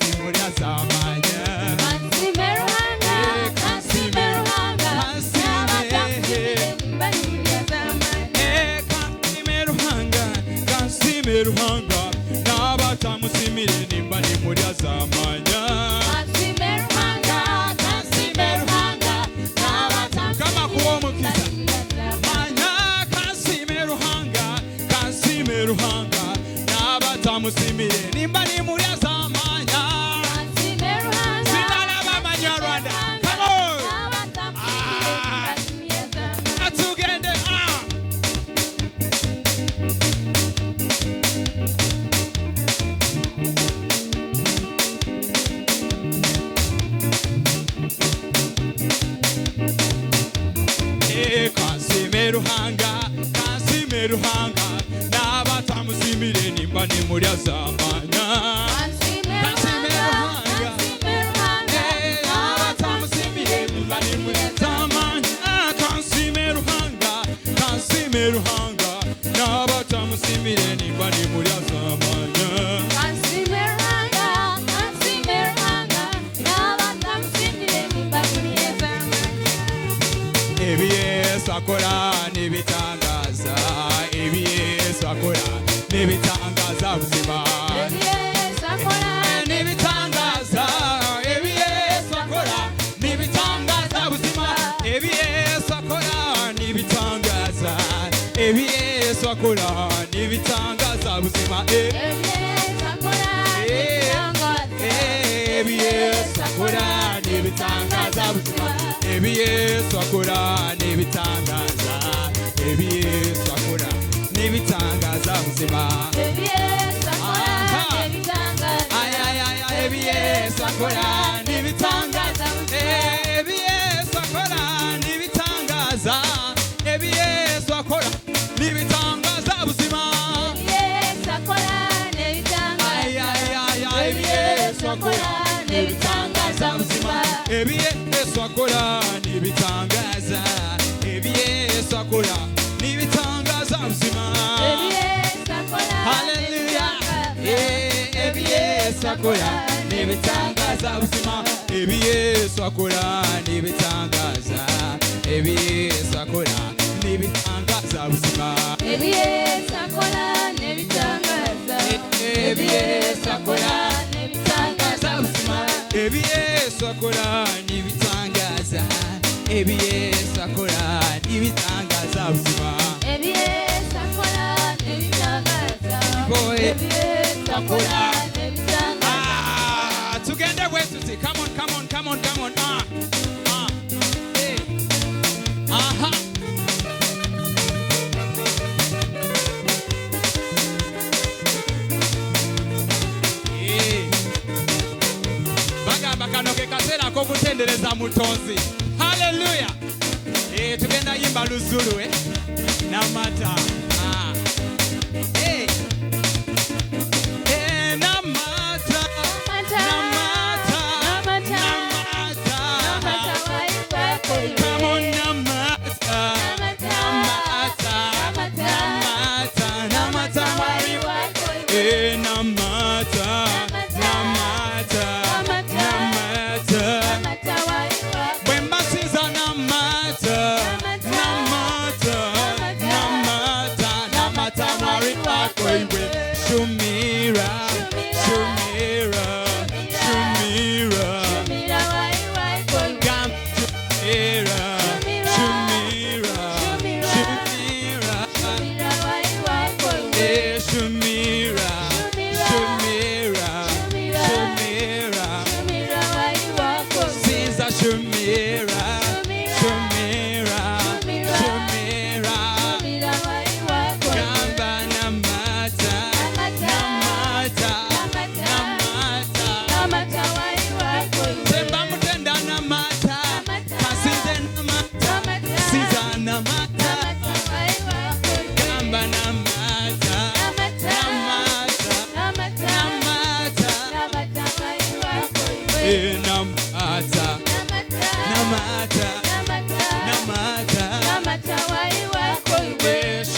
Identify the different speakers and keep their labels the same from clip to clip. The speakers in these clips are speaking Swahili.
Speaker 1: ni muri azamanya
Speaker 2: Kansimeruhanga
Speaker 1: Kansimeruhanga n'abatamusimire nimba ni muri azamanya kama kuwo mukiza manya Kansimeruhanga n'abatamusimire nimba ni muri azamanya sinala b'amanyarwanda come on atugende Kansimeruhanga n'abatamusimire nimba ni muri azamanya Kansimeruhanga n'abatamusimire nimba ni muri azamanya Yesu akora n'ibitangaza Yesu akora n'ibitangaza buzima n'ibitangaza Yesu akora n'ibitangaza buzima Yesu akora n'ibitangaza Yesu akora n'ibitangaza buzima Yesu akora n'ibitangaza buzima Yesu akora n'ibitangaza Yesu akora n'ibitangaza buzima Yesu akora n'ibitangaza Yesu akora n'ibitangaza Yesu akora n'ibitangaza buzima Yesu akora n'ibitangaza buzima Yesu akora n'ibitangaza Yesu akora n'ibitangaza buzima Hallelujah Yesu akora n'ibitangaza buzima Yesu akora n'ibitangaza Yesu akora n'ibitangaza buzima
Speaker 2: Yesu akora n'ibitangaza
Speaker 1: Yesu akora n'ibitangaza buzima Yesu akora n'ibitangaza Yesu akora n'ibitangaza buzima
Speaker 2: Yesu akora n'ibitangaza Yesu akora n'ibitangaza
Speaker 1: tugende wetuti come on hey aha Bakanoke kasera ko kutendereza mutonzi hallelujah tugenda yimba luzulu namata namata come on namata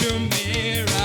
Speaker 1: Shumira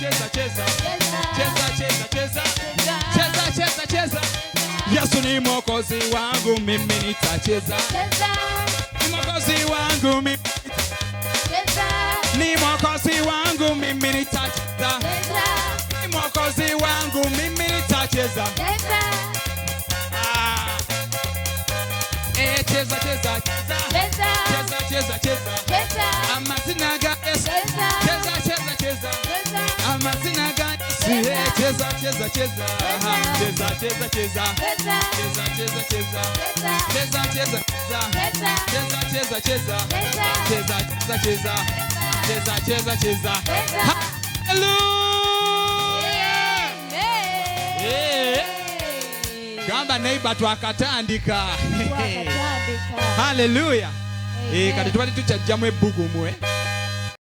Speaker 1: cheza cheza cheza cheza cheza cheza cheza cheza. Yesu ni mwokozi wangu mimi nitacheza. Ni mwokozi wangu mimi ni mwokozi wangu mimi nitacheza. Ni mwokozi wangu mimi nitacheza. Cheza cheza cheza cheza cheza amazina ga Yesu. Cheza cheza cheza amazina ga Yesu. Cheza cheza cheza cheza cheza cheza cheza cheza cheza cheza cheza cheza cheza cheza cheza cheza cheza. Hallelujah. Gamba neighbor twakatandika. Hallelujah. Kati tubali tukyajjamu ebbugumu